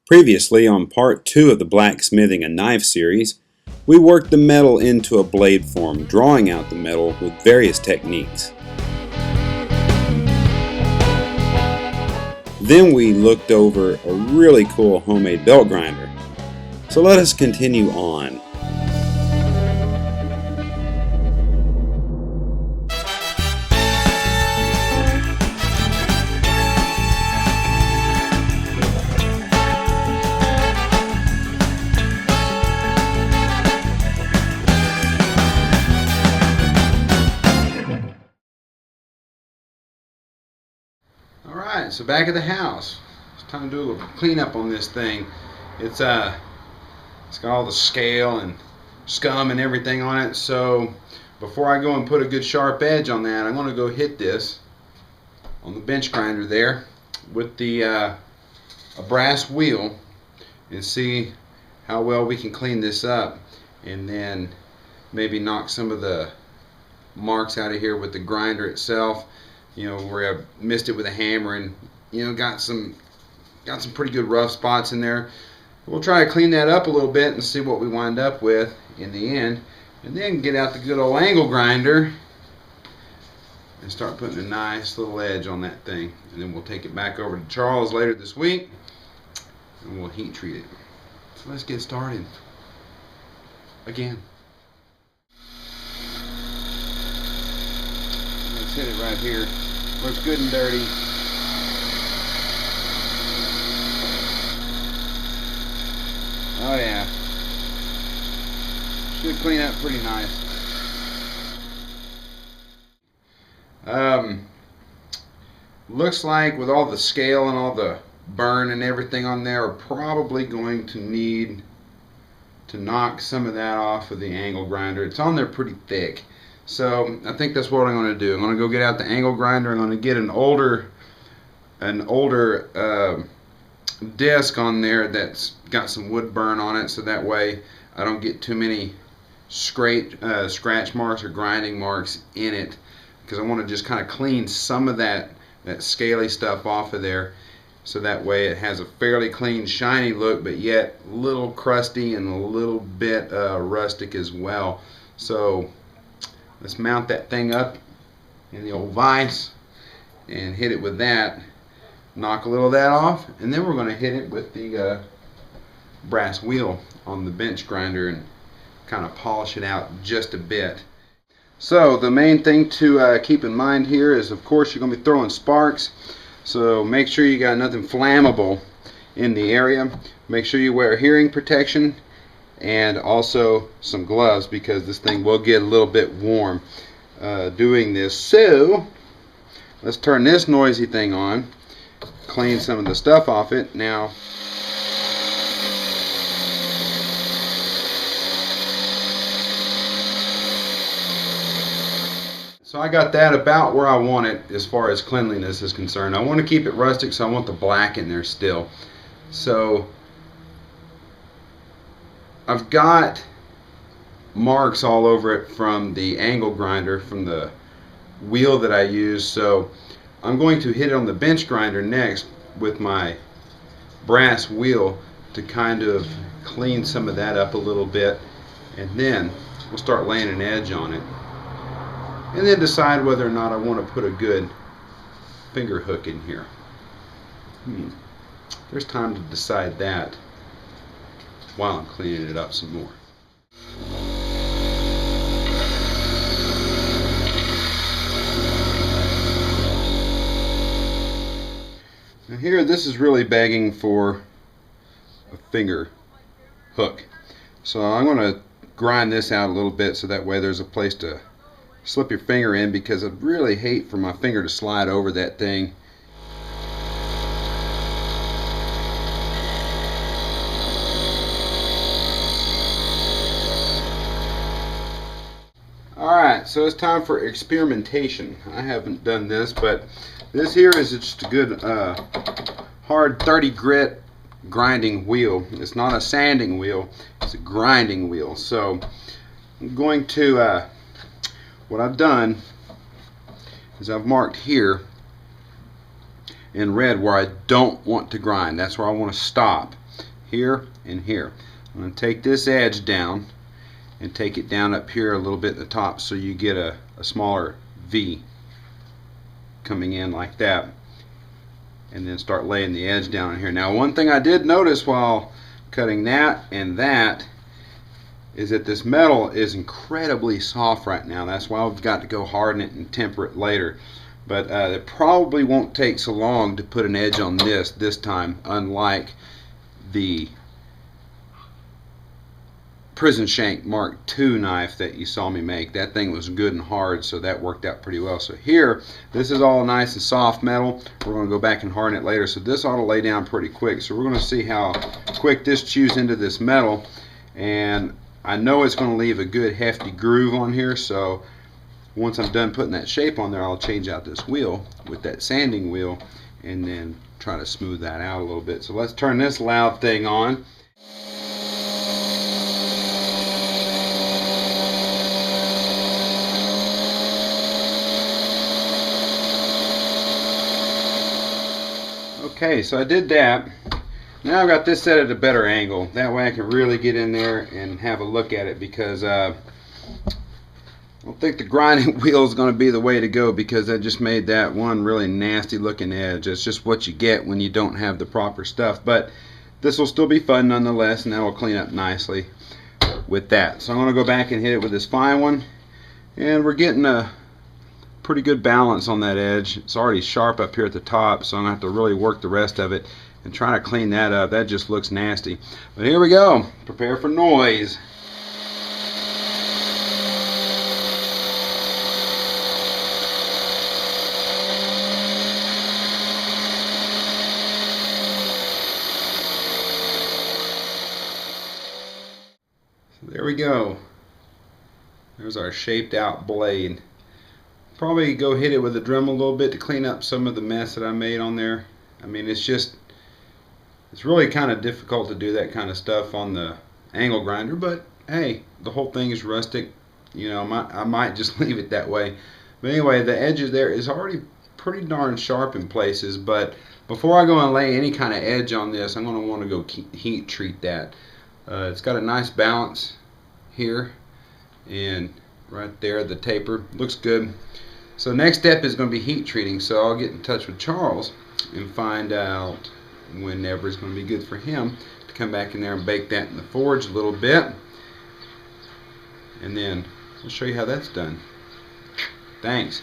Previously, on part 2 of the Blacksmithing a Knife series, we worked the metal into a blade form, drawing out the metal with various techniques. Then we looked over a really cool homemade belt grinder. So let us continue on. Alright, so back at the house. It's time to do a little cleanup on this thing. It's got all the scale and scum and everything on it, so before I go and put a good sharp edge on that, I'm going to go hit this on the bench grinder there with the a brass wheel and see how well we can clean this up, and then maybe knock some of the marks out of here with the grinder itself, you know, where I missed it with a hammer and, you know, got some pretty good rough spots in there. We'll try to clean that up a little bit and see what we wind up with in the end, and then get out the good old angle grinder and start putting a nice little edge on that thing, and then we'll take it back over to Charles later this week and we'll heat treat it. So let's get started again. Let's hit it right here. Looks good and dirty. Oh yeah. Should clean up pretty nice. Looks like with all the scale and all the burn and everything on there, we're probably going to need to knock some of that off of the angle grinder. It's on there pretty thick. So I think that's what I'm going to do. I'm going to go get out the angle grinder. I'm going to get an older disc on there that's got some wood burn on it, so that way I don't get too many scratch marks or grinding marks in it, because I want to just kind of clean some of that scaly stuff off of there, so that way it has a fairly clean, shiny look, but yet a little crusty and a little bit rustic as well. So let's mount that thing up in the old vise and hit it with that. Knock a little of that off, and then we're going to hit it with the brass wheel on the bench grinder and kind of polish it out just a bit. So the main thing to keep in mind here is, of course, you're going to be throwing sparks, so make sure you got nothing flammable in the area. Make sure you wear hearing protection and also some gloves, because this thing will get a little bit warm doing this. So let's turn this noisy thing on, clean some of the stuff off it. Now so I got that about where I want it as far as cleanliness is concerned. I want to keep it rustic, so I want the black in there still. So I've got marks all over it from the angle grinder, from the wheel that I use, so I'm going to hit it on the bench grinder next with my brass wheel to kind of clean some of that up a little bit, and then we'll start laying an edge on it, and then decide whether or not I want to put a good finger hook in here. There's time to decide that while I'm cleaning it up some more. Now here, this is really begging for a finger hook. So I'm going to grind this out a little bit so that way there's a place to slip your finger in, because I'd really hate for my finger to slide over that thing. Alright, so it's time for experimentation. I haven't done this, but this here is just a good hard 30 grit grinding wheel. It's not a sanding wheel, it's a grinding wheel. So I'm going to what I've done is I've marked here in red where I don't want to grind. That's where I want to stop. here, and here. I'm going to take this edge down and take it down up here a little bit at the top so you get a smaller V coming in like that, and then start laying the edge down in here. Now, one thing I did notice while cutting that and that is that this metal is incredibly soft right now. That's why we've got to go harden it and temper it later. But it probably won't take so long to put an edge on this time, unlike the prison shank Mark II knife that you saw me make. That thing was good and hard, so that worked out pretty well. So here, this is all nice and soft metal. We're going to go back and harden it later, so this ought to lay down pretty quick. So we're going to see how quick this chews into this metal, and I know it's going to leave a good hefty groove on here. So once I'm done putting that shape on there, I'll change out this wheel with that sanding wheel and then try to smooth that out a little bit. So let's turn this loud thing on. Okay, so I did that. Now I've got this set at a better angle. That way I can really get in there and have a look at it, because I don't think the grinding wheel is going to be the way to go, because I just made that one really nasty looking edge. It's just what you get when you don't have the proper stuff. But this will still be fun nonetheless, and that will clean up nicely with that. So I'm going to go back and hit it with this fine one, and we're getting a pretty good balance on that edge. It's already sharp up here at the top, so I'm going to have to really work the rest of it and try to clean that up. That just looks nasty. But here we go. Prepare for noise. So there we go. There's our shaped out blade. Probably go hit it with a Dremel a little bit to clean up some of the mess that I made on there. I mean, it's really kind of difficult to do that kind of stuff on the angle grinder, but hey, the whole thing is rustic. You know, I might just leave it that way. But anyway, the edges there is already pretty darn sharp in places, but before I go and lay any kind of edge on this, I'm going to want to go heat treat that. It's got a nice balance here, and right there, the taper looks good. So next step is going to be heat treating. So I'll get in touch with Charles and find out whenever it's going to be good for him to come back in there and bake that in the forge a little bit, and then I'll show you how that's done. Thanks.